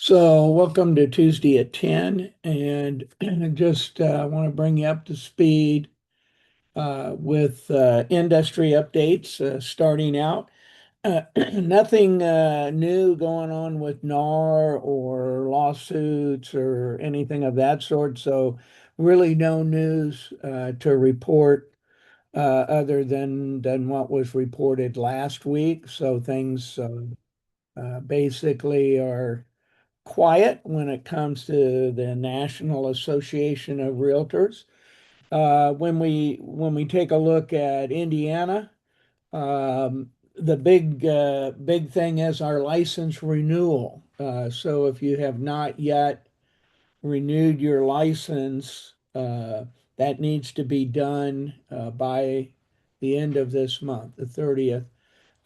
So, welcome to Tuesday at 10, and just want to bring you up to speed with industry updates starting out. Nothing new going on with NAR or lawsuits or anything of that sort. So, really, no news to report other than what was reported last week. So, things basically are quiet when it comes to the National Association of Realtors. When we take a look at Indiana, the big thing is our license renewal. So if you have not yet renewed your license, that needs to be done by the end of this month, the 30th.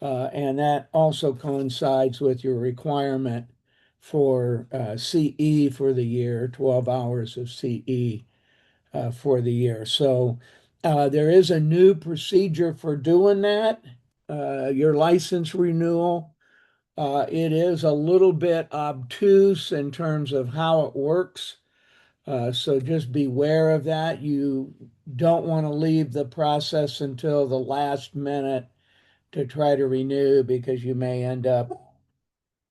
And that also coincides with your requirement for CE for the year, 12 hours of CE for the year. So there is a new procedure for doing that, your license renewal. It is a little bit obtuse in terms of how it works. So just beware of that. You don't want to leave the process until the last minute to try to renew because you may end up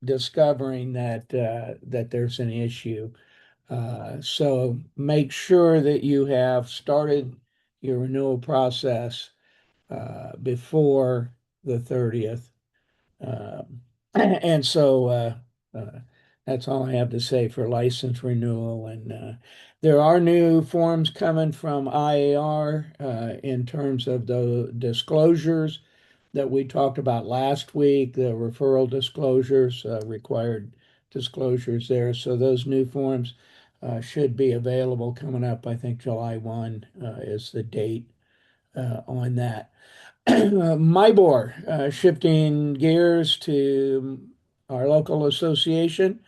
discovering that there's an issue. So make sure that you have started your renewal process before the 30th. And so uh, that's all I have to say for license renewal. And there are new forms coming from IAR in terms of the disclosures that we talked about last week, the referral disclosures, required disclosures there. So those new forms should be available coming up. I think July 1 is the date on that. MIBOR, shifting gears to our local association.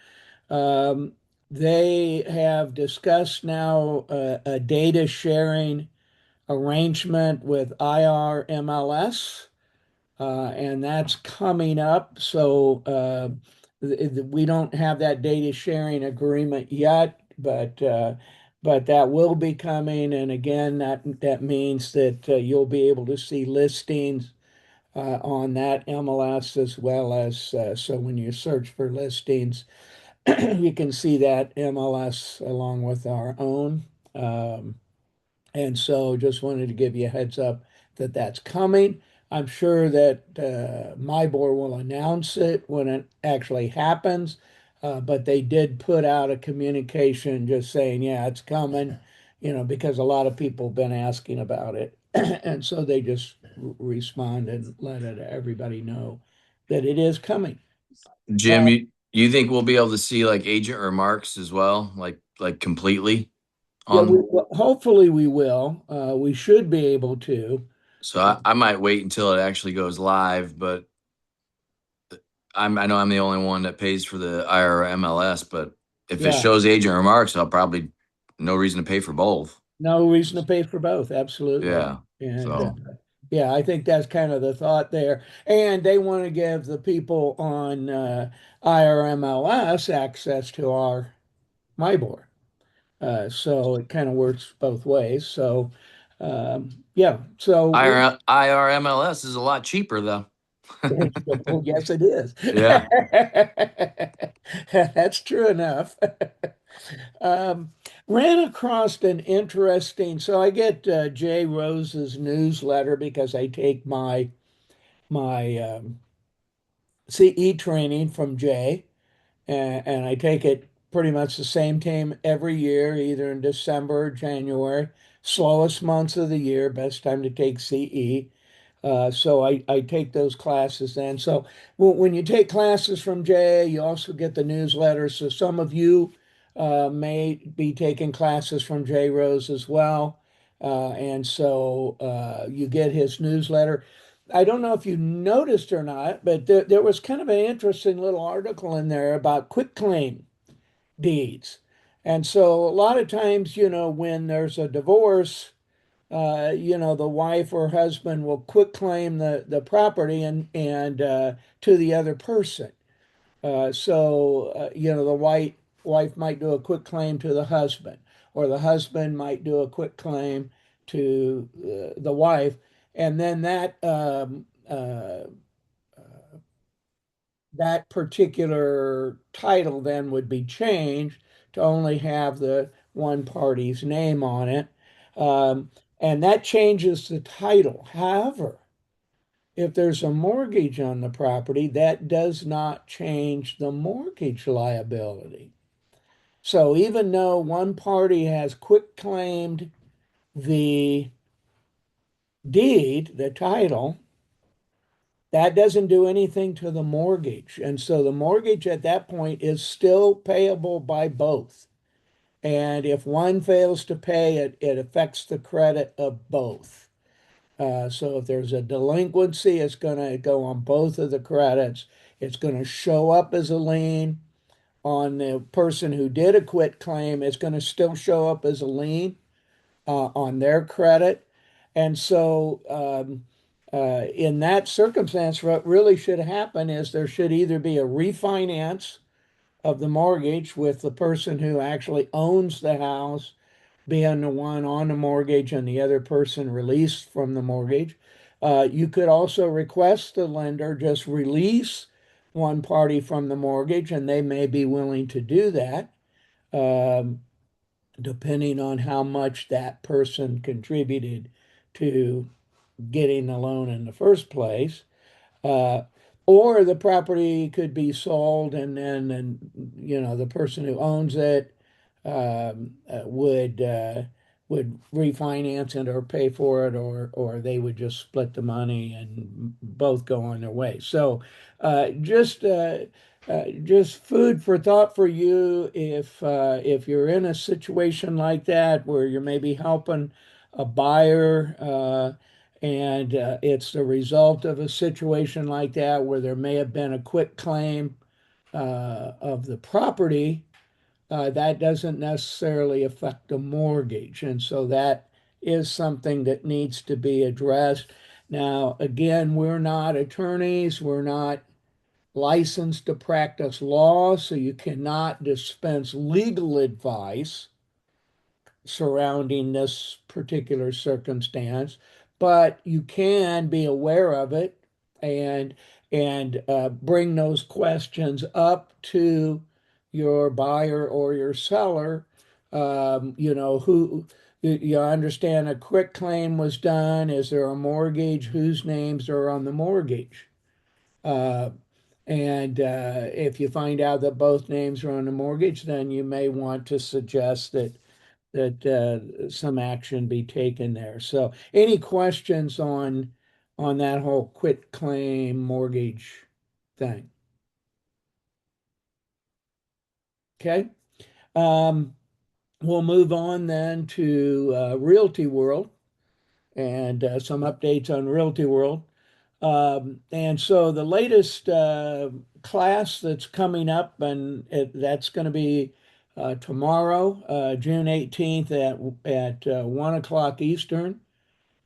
Um, they have discussed now a data sharing arrangement with IRMLS, and that's coming up. So we don't have that data sharing agreement yet, but that will be coming. And again, that means that you'll be able to see listings on that MLS as well as so when you search for listings, you can see that MLS along with our own. Um, and so just wanted to give you a heads up that that's coming. I'm sure that my board will announce it when it actually happens, but they did put out a communication just saying, yeah, it's coming, because a lot of people have been asking about it. And so they just respond and let everybody know that it is coming. Jim, Uh, you think we'll be able to see like agent remarks as well, like completely yeah, on? hopefully we will. We should be able to. So I might wait until it actually goes live, but I know I'm the only one that pays for the IRMLS, but if it Yeah. shows agent remarks, I'll probably no reason to pay for both. No reason to pay for both. Absolutely. Yeah. And So yeah, I think that's kind of the thought there. And they want to give the people on IRMLS access to our MyBoard. So it kind of works both ways. So yeah, so IRMLS is a lot cheaper though. oh, yes, it is. Yeah. That's true enough. Um, ran across an interesting, so I get Jay Rose's newsletter because I take my CE training from Jay, and I take it pretty much the same time every year, either in December or January. Slowest months of the year, best time to take CE. So I take those classes then. So when you take classes from Jay, you also get the newsletter. So some of you may be taking classes from Jay Rose as well. And so you get his newsletter. I don't know if you noticed or not, but there was kind of an interesting little article in there about quitclaim deeds. And so a lot of times, when there's a divorce, the wife or husband will quitclaim the property and to the other person. The wife might do a quick claim to the husband, or the husband might do a quick claim to the wife, and then that particular title then would be changed to only have the one party's name on it. And that changes the title. However, if there's a mortgage on the property, that does not change the mortgage liability. So even though one party has quit claimed the deed, the title, that doesn't do anything to the mortgage. And so the mortgage at that point is still payable by both. And if one fails to pay it, it affects the credit of both. So if there's a delinquency, it's going to go on both of the credits. It's going to show up as a lien on the person who did a quit claim. It's going to still show up as a lien on their credit. And so, in that circumstance, what really should happen is there should either be a refinance of the mortgage with the person who actually owns the house being the one on the mortgage and the other person released from the mortgage. You could also request the lender just release one party from the mortgage, and they may be willing to do that, um, depending on how much that person contributed to getting the loan in the first place. Uh, or the property could be sold and the person who owns it would refinance it or pay for it, or they would just split the money and both go on their way. So uh, just uh, just food for thought for you if you're in a situation like that where you're maybe helping a buyer and it's the result of a situation like that where there may have been a quick claim of the property. That doesn't necessarily affect the mortgage. And so that is something that needs to be addressed. Now, again, we're not attorneys, we're not licensed to practice law, so you cannot dispense legal advice surrounding this particular circumstance, but you can be aware of it and bring those questions up to your buyer or your seller. Who you understand a quick claim was done. Is there a mortgage? Whose names are on the mortgage? Uh, and if you find out that both names are on the mortgage, then you may want to suggest that some action be taken there. So, any questions on that whole quit claim mortgage thing? Okay. Um, we'll move on then to Realty World and some updates on Realty World. And so the latest class that's coming up, and that's going to be tomorrow, June 18th at 1 o'clock Eastern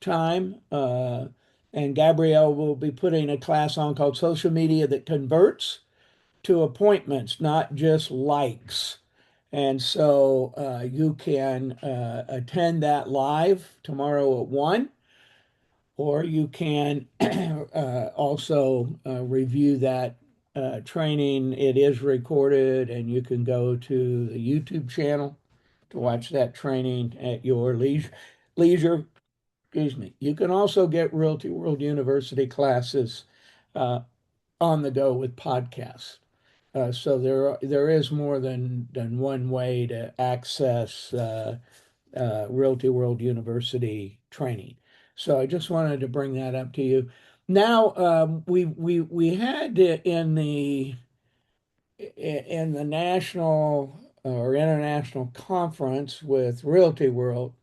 time. And Gabrielle will be putting a class on called Social Media That Converts to Appointments, Not Just Likes. And so you can attend that live tomorrow at 1, or you can also review that training. It is recorded, and you can go to the YouTube channel to watch that training at your leisure. Excuse me. You can also get Realty World University classes uh, on the go with podcasts. So there is more than one way to access Realty World University training. So I just wanted to bring that up to you. Now we had in the national or international conference with Realty World,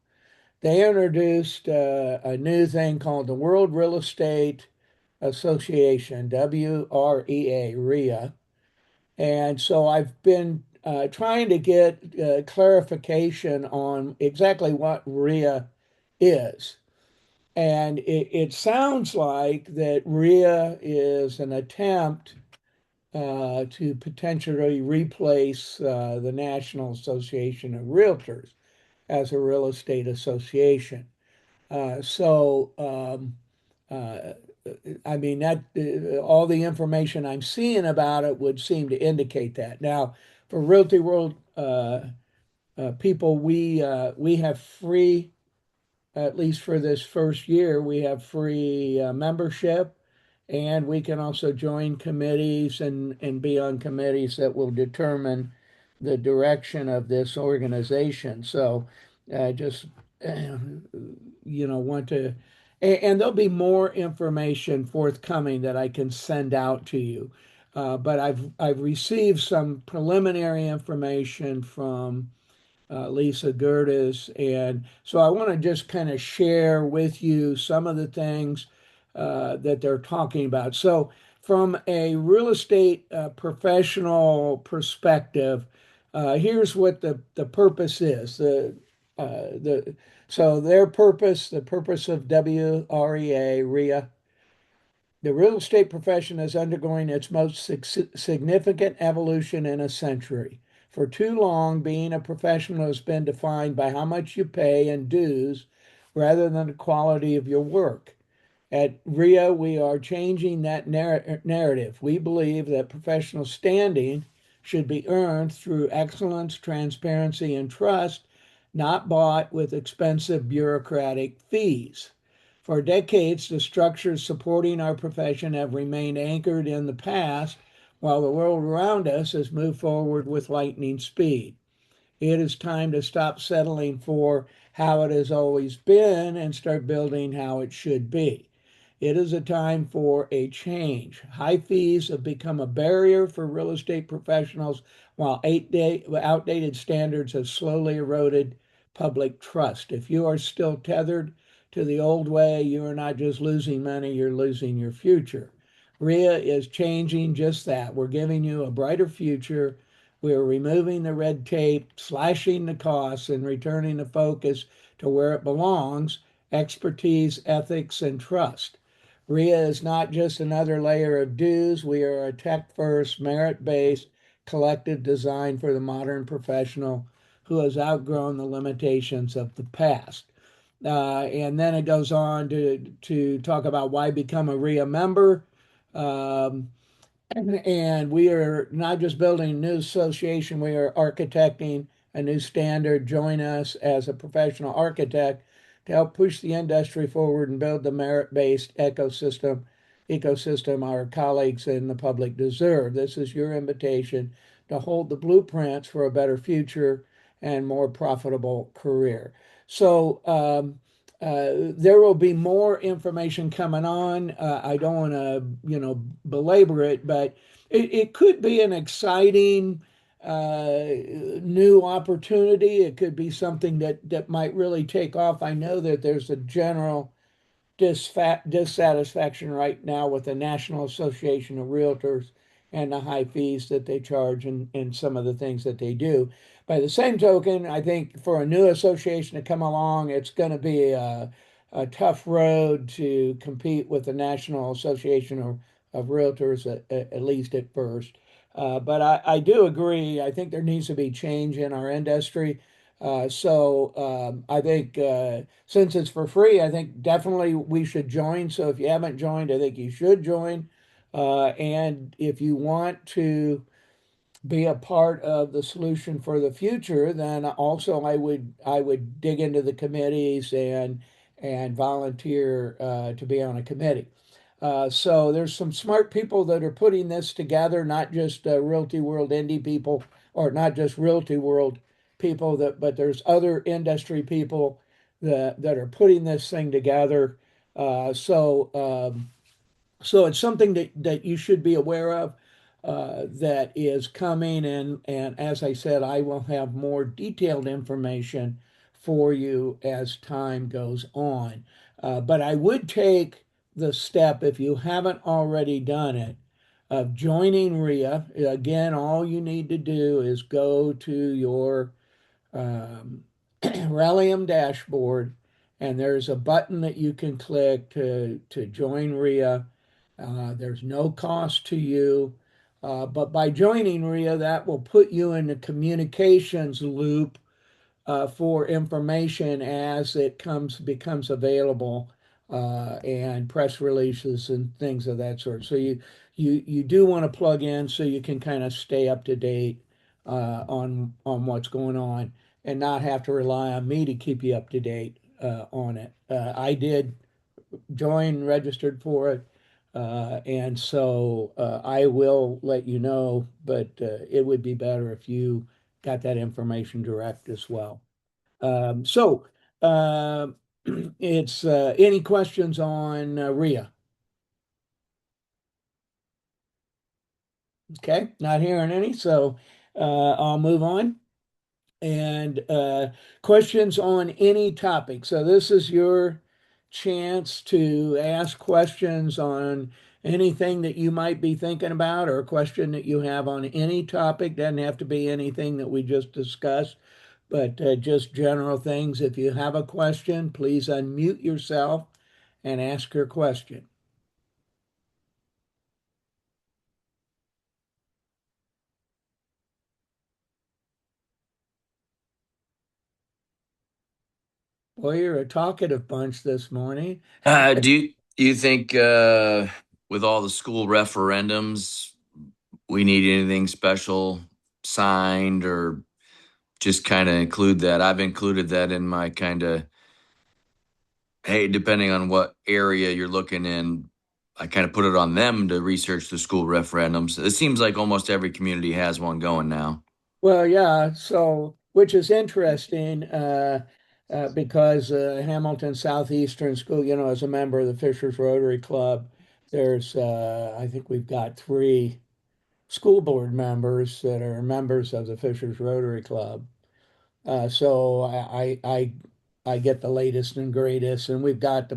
they introduced a new thing called the World Real Estate Association, WREA. And so I've been trying to get clarification on exactly what RIA is. And it sounds like that RIA is an attempt to potentially replace the National Association of Realtors as a real estate association. So, I mean, that all the information I'm seeing about it would seem to indicate that. Now, for Realty World people, we have free, at least for this first year, we have free membership, and we can also join committees and be on committees that will determine the direction of this organization. So, just uh, want to, and there'll be more information forthcoming that I can send out to you. But I've received some preliminary information from Lisa Gerdes. And so I want to just kind of share with you some of the things that they're talking about. So, from a real estate professional perspective, here's what the purpose is. So their purpose, the purpose of WREA, the real estate profession is undergoing its most significant evolution in a century. For too long, being a professional has been defined by how much you pay in dues rather than the quality of your work. At RIA, we are changing that narrative. We believe that professional standing should be earned through excellence, transparency, and trust, not bought with expensive bureaucratic fees. For decades, the structures supporting our profession have remained anchored in the past, while the world around us has moved forward with lightning speed. It is time to stop settling for how it has always been and start building how it should be. It is a time for a change. High fees have become a barrier for real estate professionals, while outdated standards have slowly eroded public trust. If you are still tethered to the old way, you are not just losing money, you're losing your future. RIA is changing just that. We're giving you a brighter future. We're removing the red tape, slashing the costs, and returning the focus to where it belongs: expertise, ethics, and trust. RIA is not just another layer of dues. We are a tech first, merit based, collective design for the modern professional who has outgrown the limitations of the past. And then it goes on to talk about why become a RIA member. Um, and we are not just building a new association, we are architecting a new standard. Join us as a professional architect to help push the industry forward and build the merit-based ecosystem our colleagues and the public deserve. This is your invitation to hold the blueprints for a better future and more profitable career. So there will be more information coming on. I don't want to, belabor it, but it could be an exciting new opportunity. It could be something that might really take off. I know that there's a general dissatisfaction right now with the National Association of Realtors and the high fees that they charge and some of the things that they do. By the same token, I think for a new association to come along, it's going to be a tough road to compete with the National Association of Realtors, at least at first. But I do agree. I think there needs to be change in our industry. I think since it's for free, I think definitely we should join. So if you haven't joined, I think you should join. And if you want to be a part of the solution for the future, then also I would dig into the committees and volunteer to be on a committee. So there's some smart people that are putting this together, not just Realty World Indy people, or not just Realty World people but there's other industry people that are putting this thing together. Uh, so um, so it's something that you should be aware of that is coming, and as I said, I will have more detailed information for you as time goes on. But I would take the step, if you haven't already done it, of joining RIA. Again, all you need to do is go to your um, Rallium dashboard, and there's a button that you can click to join RIA. There's no cost to you. But by joining RIA, that will put you in the communications loop for information as it becomes available, and press releases and things of that sort. So you do want to plug in so you can kind of stay up to date on what's going on and not have to rely on me to keep you up to date on it. I did join, registered for it. And so I will let you know, but it would be better if you got that information direct as well. So uh, it's any questions on RIA? Okay, not hearing any, so I'll move on. And questions on any topic. So this is your chance to ask questions on anything that you might be thinking about or a question that you have on any topic. Doesn't have to be anything that we just discussed, but just general things. If you have a question, please unmute yourself and ask your question. Boy, you're a talkative bunch this morning. Do you think with all the school referendums, we need anything special signed or just kind of include that? I've included that in my kind of, hey, depending on what area you're looking in, I kind of put it on them to research the school referendums. It seems like almost every community has one going now. Well, yeah, so which is interesting because Hamilton Southeastern School, as a member of the Fishers Rotary Club, there's I think we've got three school board members that are members of the Fishers Rotary Club. So I get the latest and greatest, and we've got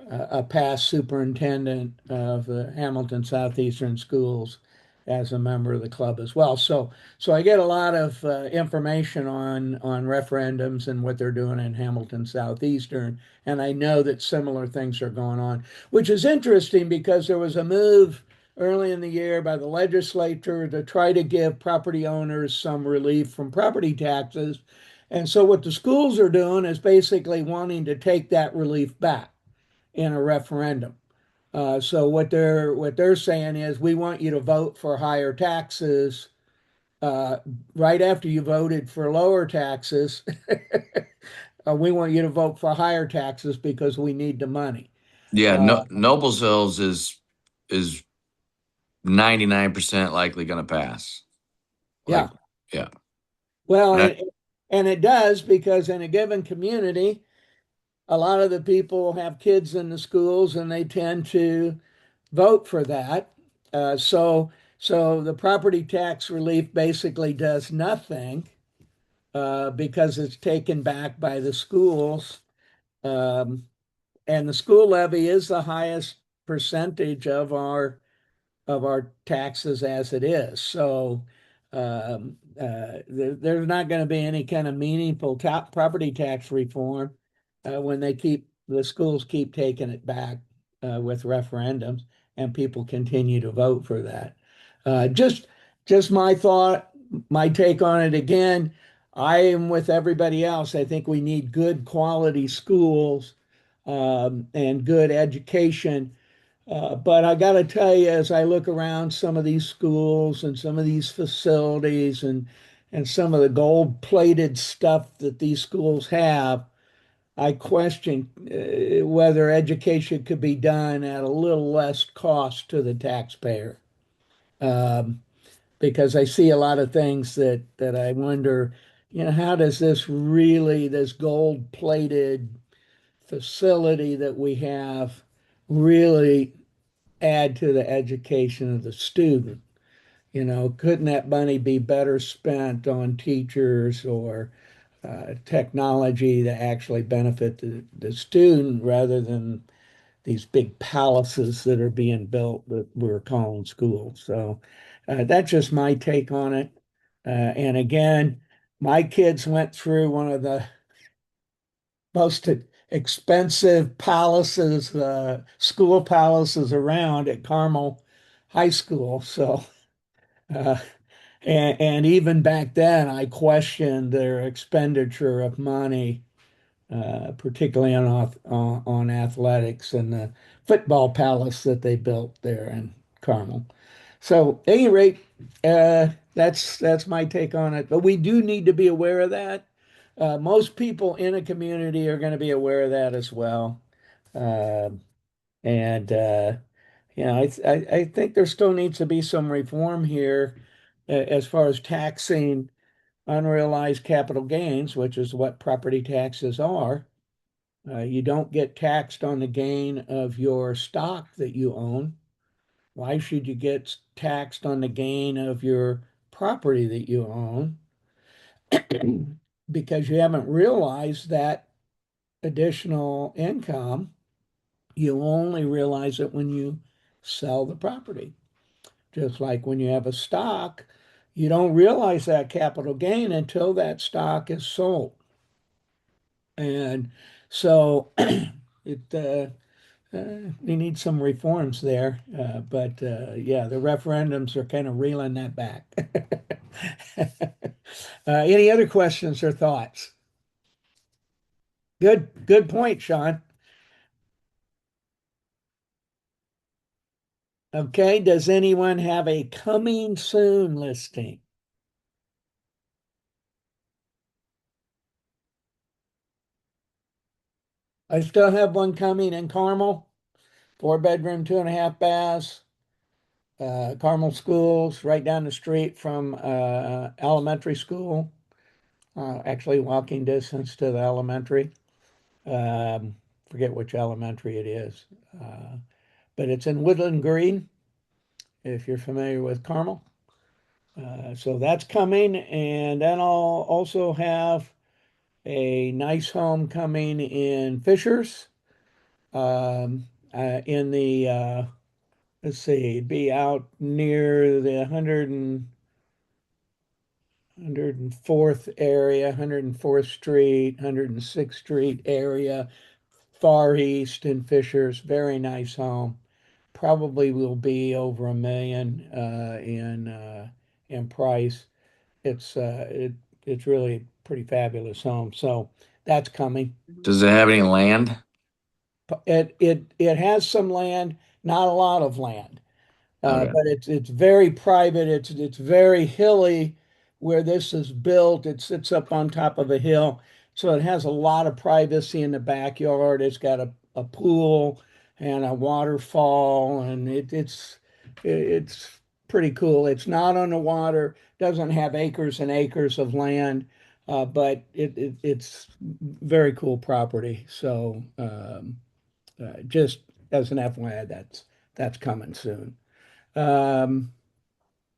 a past superintendent of the Hamilton Southeastern Schools as a member of the club as well. So I get a lot of information on referendums and what they're doing in Hamilton Southeastern, and I know that similar things are going on, which is interesting because there was a move early in the year by the legislature to try to give property owners some relief from property taxes. And so what the schools are doing is basically wanting to take that relief back in a referendum. So what they're saying is we want you to vote for higher taxes uh, right after you voted for lower taxes. We want you to vote for higher taxes because we need the money. Yeah, Uh, no, Noblesville's is 99% likely going to pass. Like, yeah. yeah. Well, And and it does because in a given community, a lot of the people have kids in the schools and they tend to vote for that. So the property tax relief basically does nothing because it's taken back by the schools. Um, and the school levy is the highest percentage of our taxes as it is. So there's not going to be any kind of meaningful property tax reform when the schools keep taking it back with referendums and people continue to vote for that. Just my thought, my take on it again. I am with everybody else. I think we need good quality schools and good education, but I got to tell you, as I look around some of these schools and some of these facilities and some of the gold-plated stuff that these schools have, I question whether education could be done at a little less cost to the taxpayer. Um, because I see a lot of things that I wonder, how does this gold-plated facility that we have really add to the education of the student? Couldn't that money be better spent on teachers or technology that actually benefit the student rather than these big palaces that are being built that we're calling schools? So that's just my take on it. And again, my kids went through one of the most expensive palaces, school palaces around at Carmel High School. So Uh, and even back then, I questioned their expenditure of money, particularly on athletics and the football palace that they built there in Carmel. So, at any rate, that's my take on it. But we do need to be aware of that. Most people in a community are going to be aware of that as well. Uh, and I think there still needs to be some reform here as far as taxing unrealized capital gains, which is what property taxes are. You don't get taxed on the gain of your stock that you own. Why should you get taxed on the gain of your property that you own? Because you haven't realized that additional income. You only realize it when you sell the property. Just like when you have a stock, you don't realize that capital gain until that stock is sold. And so we need some reforms there. But yeah, the referendums are kind of reeling that back. Any other questions or thoughts? Good point, Sean. Okay, does anyone have a coming soon listing? I still have one coming in Carmel, 4 bedroom, 2.5 baths, Carmel Schools, right down the street from elementary school. Actually, walking distance to the elementary. Um, Forget which elementary it is, uh, but it's in Woodland Green, if you're familiar with Carmel. So that's coming, and then I'll also have a nice home coming in Fishers, in the let's see, it'd be out near the 104th area, 104th Street, 106th Street area, far east in Fishers. Very nice home. Probably will be over $1 million in price. It's really pretty fabulous home. So that's coming. Does it have any land? It has some land, not a lot of land. Okay. But it's very private. It's very hilly where this is built. It sits up on top of a hill, so it has a lot of privacy in the backyard. It's got a pool and a waterfall, and it's pretty cool. It's not on the water, doesn't have acres and acres of land, but it's very cool property. So just as an FYI, that's coming soon. Um,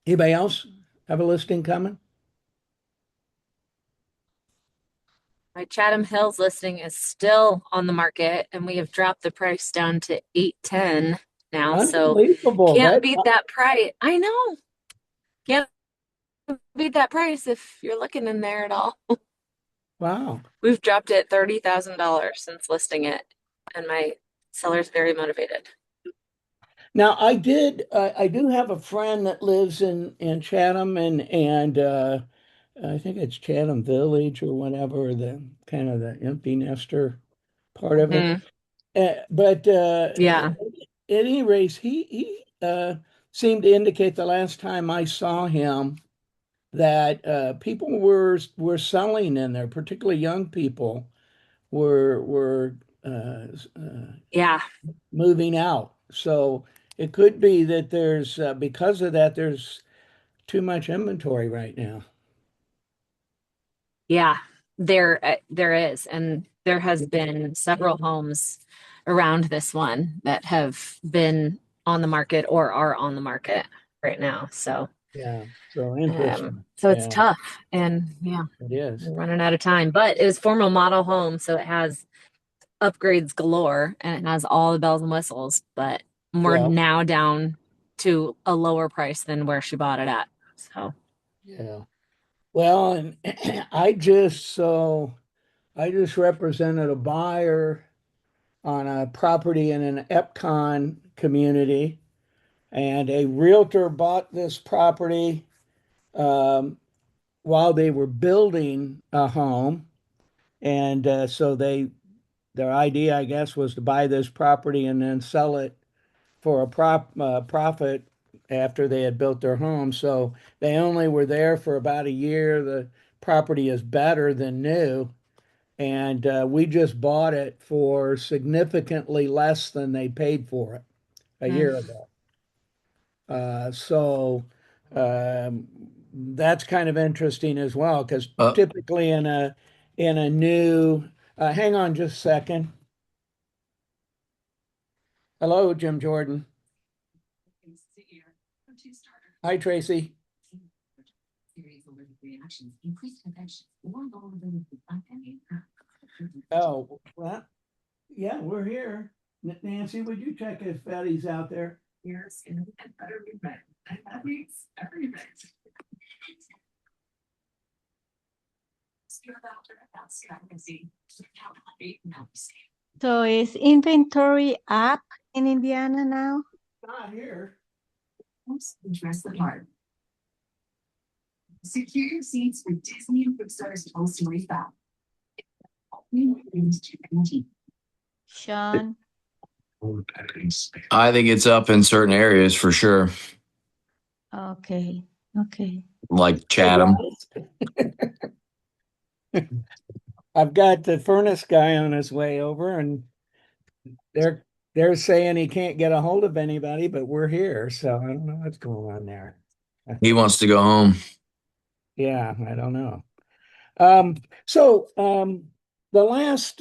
Anybody else have a listing coming? My Chatham Hills listing is still on the market and we have dropped the price down to 810 now. So Unbelievable. can't That beat that price. I know. Can't beat that price if you're looking in there at all. wow. We've dropped it $30,000 since listing it, and my seller's very motivated. Now I do have a friend that lives in Chatham and I think it's Chatham Village or whatever, the kind of the empty nester part of it. Hmm. But Yeah. at any rate, he seemed to indicate the last time I saw him that people were selling in there, particularly young people were Yeah. moving out. So it could be that there's because of that there's too much inventory right now. Yeah. There is, and there has been several homes around this one that have been on the market or are on the market right now. So Yeah. So interesting. so it's Yeah, tough, and yeah, it is. we're running out of time. But it was former model home, so it has upgrades galore and it has all the bells and whistles. But we're Well, now down to a lower price than where she bought it at. So yeah. Well, and I just represented a buyer on a property in an Epcon community. And a realtor bought this property um, while they were building a home. And so their idea, I guess, was to buy this property and then sell it for a profit after they had built their home. So they only were there for about a year. The property is better than new. And we just bought it for significantly less than they paid for it a Mm. year ago. So um, that's kind of interesting as well, because Uh, typically in a new hang on just a second. Hello, Jim Jordan. Hi, Tracy. Oh, well, yeah, we're here. Nancy, would you check if Betty's out there? So is inventory up in Indiana now? Not here. Sean? I think it's up in certain areas for sure, Okay, okay. like Hey, Chatham. guys. I've got the furnace guy on his way over, and they're they're saying he can't get a hold of anybody, but we're here, so I don't know what's going on there. He wants to go home. Yeah, I don't know. Um, so the last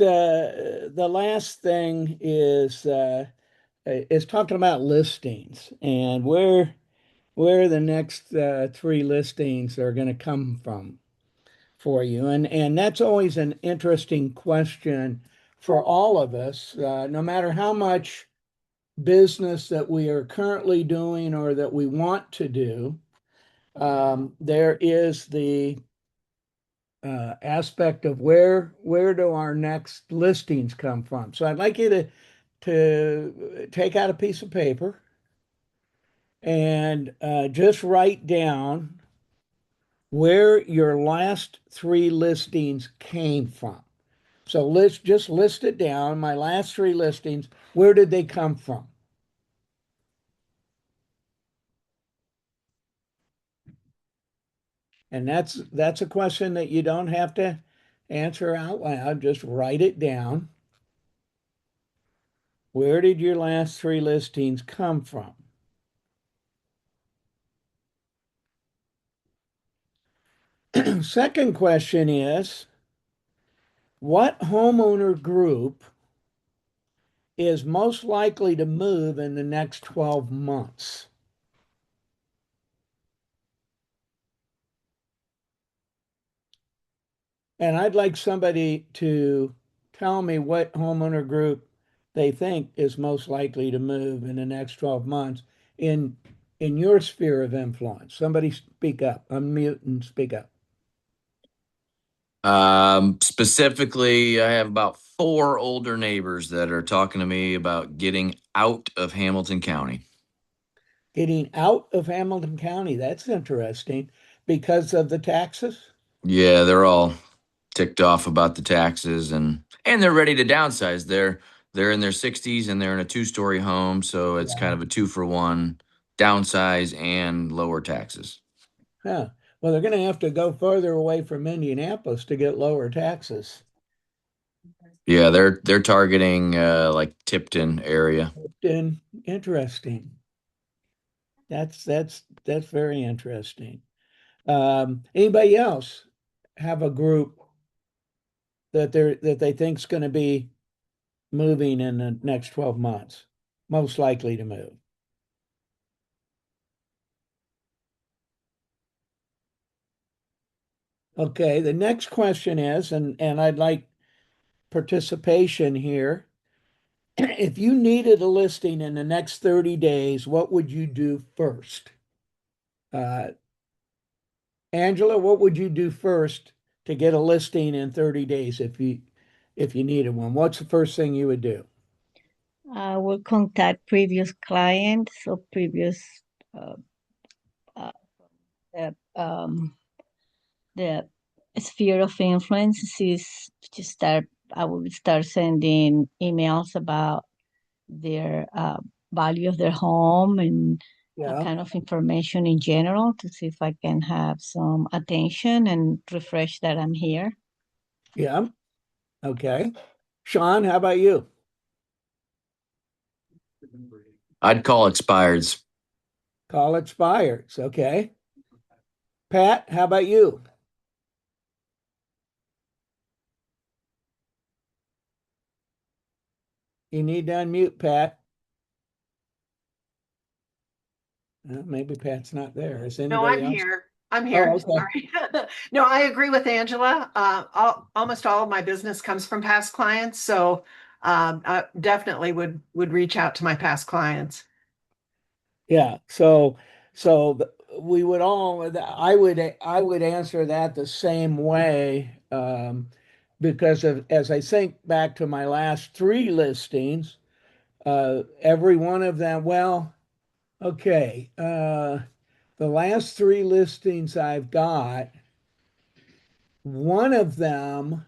thing is talking about listings and where the next three listings are going to come from for you, and that's always an interesting question for all of us, no matter how much business that we are currently doing or that we want to do. There is the aspect of where do our next listings come from. So I'd like you to take out a piece of paper and just write down where your last three listings came from. So just list it down. My last three listings, where did they come from? And that's a question that you don't have to answer out loud. Just write it down. Where did your last three listings come from? Second question is, what homeowner group is most likely to move in the next 12 months? And I'd like somebody to tell me what homeowner group they think is most likely to move in the next 12 months in in your sphere of influence. Somebody speak up, unmute and speak up. Specifically, I have about four older neighbors that are talking to me about getting out of Hamilton County. Getting out of Hamilton County, that's interesting because of the taxes. Yeah, they're all ticked off about the taxes and they're ready to downsize. They're in their 60s and they're in a two-story home, so it's kind Yeah. of a two for one, downsize and lower taxes. Huh. Well, they're going to have to go further away from Indianapolis to get lower taxes. Yeah, they're targeting like Tipton area. And interesting. That's very interesting. Anybody else have a group that they think's going to be moving in the next 12 months, most likely to move? Okay, the next question is, and I'd like participation here. If you needed a listing in the next 30 days, what would you do first? Uh, Angela, what would you do first to get a listing in 30 days if you needed one? What's the first thing you would do? I will contact previous clients or previous uh, uh, the, um, the sphere of influence is to start. I will start sending emails about their value of their home and Yeah, kind of information in general to see if I can have some attention and refresh that I'm here. yeah, okay. Sean, how about you? I'd call expireds. Call expires, okay. Pat, how about you? You need to unmute, Pat. Maybe Pat's not there. Is No, anybody I'm else? here. I'm Oh, here. okay. Sorry. No, I agree with Angela. Almost all of my business comes from past clients, so I definitely would reach out to my past clients. Yeah. We would all, I would answer that the same way, because of, as I think back to my last three listings, every one of them, well, okay, the last three listings I've got, one of them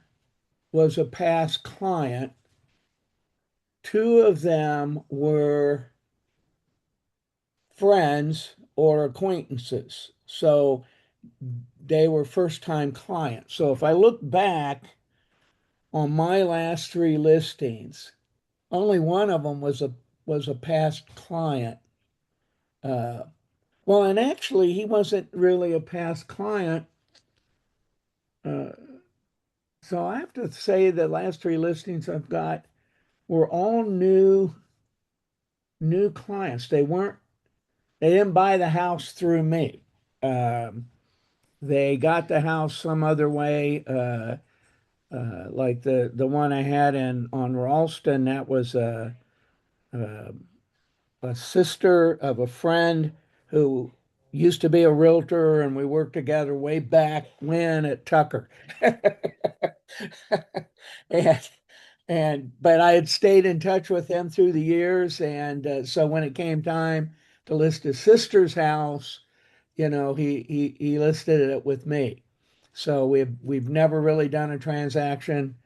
was a past client. Two of them were friends or acquaintances. So they were first time clients. So if I look back on my last three listings, only one of them was a past client. Uh, well, and actually, he wasn't really a past client. Uh, so I have to say the last three listings I've got were all new clients. They didn't buy the house through me. Um, they got the house some other way. Like the one I had in on Ralston, that was a a sister of a friend who used to be a realtor, and we worked together way back when at Tucker. and but I had stayed in touch with them through the years, and so when it came time to list his sister's house, he listed it with me. So we've never really done a transaction,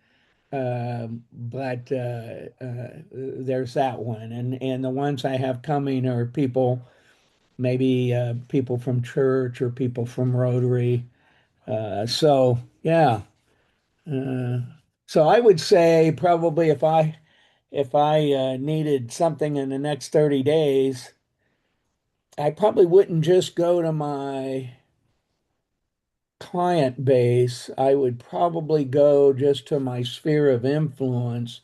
but there's that one, and the ones I have coming are people, maybe people from church or people from Rotary. So yeah, uh, so I would say probably if I needed something in the next 30 days, I probably wouldn't just go to my client base. I would probably go just to my sphere of influence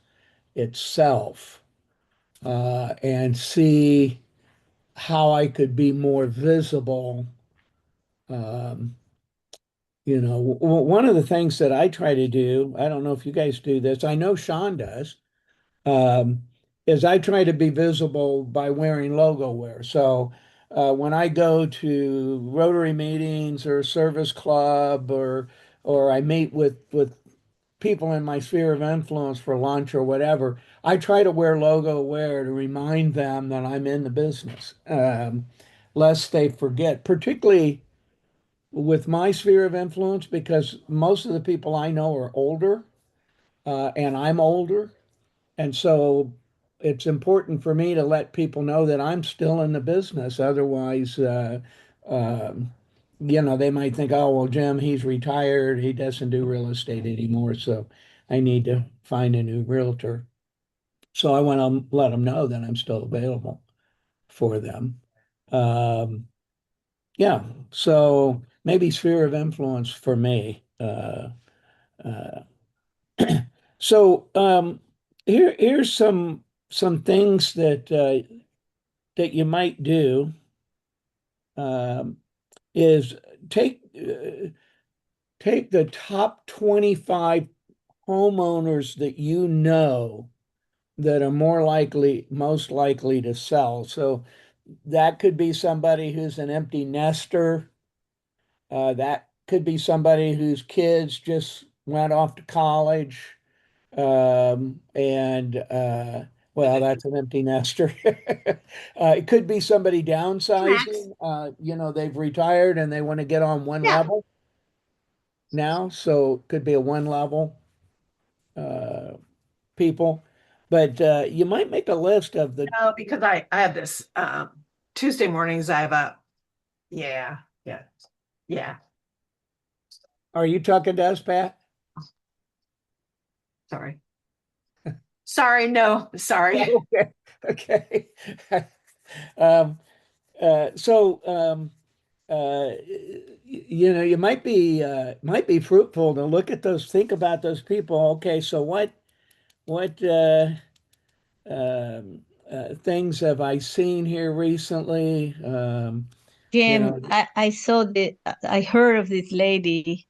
itself, and see how I could be more visible. Um, one of the things that I try to do, I don't know if you guys do this, I know Sean does, um, is I try to be visible by wearing logo wear. So when I go to Rotary meetings or service club, or I meet with people in my sphere of influence for lunch or whatever, I try to wear logo wear to remind them that I'm in the business, lest they forget, particularly with my sphere of influence, because most of the people I know are older, and I'm older. And so it's important for me to let people know that I'm still in the business. Otherwise, um, they might think, oh, well, Jim, he's retired. He doesn't do real estate anymore. So I need to find a new realtor. So I want to let them know that I'm still available for them. Um, yeah. So maybe sphere of influence for me. Uh, so here's some things that you might do, um, is take take the top 25 homeowners that you know that are most likely to sell. So that could be somebody who's an empty nester. That could be somebody whose kids just went off to college, and Well, that's an empty nester. It could be somebody Max. downsizing. They've retired and they want to get on one Yeah. level now, so it could be a one level uh, people. But you might make a list of the. No, because I have this Tuesday mornings. I have a yeah, yeah, yeah. Are you talking to us, Pat? Sorry. Sorry, no, sorry. Okay, okay. Um, so you might be fruitful to look at those, think about those people. Okay, so what things have I seen here recently? You Jim, know, I heard of this lady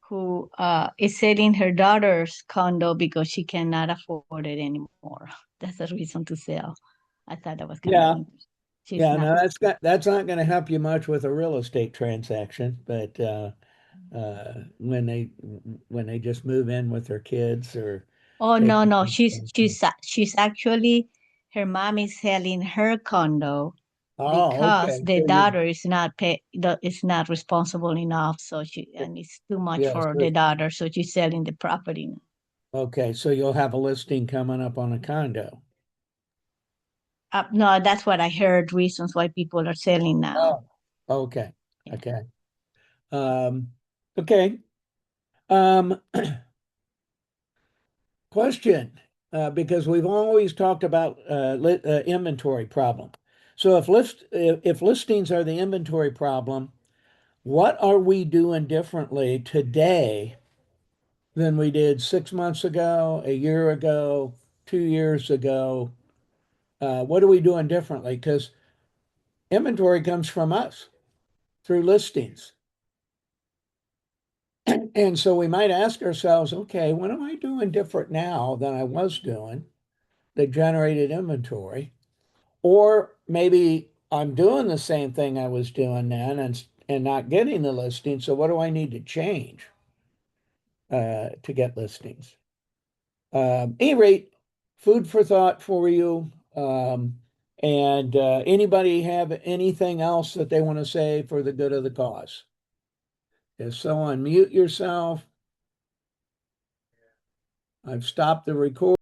who is selling her daughter's condo because she cannot afford it anymore. That's a reason to sell. I thought that was kind of yeah, interesting. She's yeah. not. No, that's not going to help you much with a real estate transaction, but when they just move in with their kids or Oh take. no, no. She's actually her mom is selling her condo Oh, because okay. the So you, daughter is not responsible enough. So and it's too much yeah. for So, the daughter. So she's selling the property. okay. So you'll have a listing coming up on a condo. No, that's what I heard. Reasons why people are selling now. Oh, okay. Yeah. Okay. Um, okay. Um, question, because we've always talked about inventory problem. So if listings are the inventory problem, what are we doing differently today than we did 6 months ago, a year ago, 2 years ago? What are we doing differently? Because inventory comes from us through listings. And so we might ask ourselves, okay, what am I doing different now than I was doing that generated inventory? Or maybe I'm doing the same thing I was doing then and not getting the listing. So what do I need to change to get listings? Any rate, food for thought for you. And anybody have anything else that they want to say for the good of the cause? If so, unmute yourself. I've stopped the recording.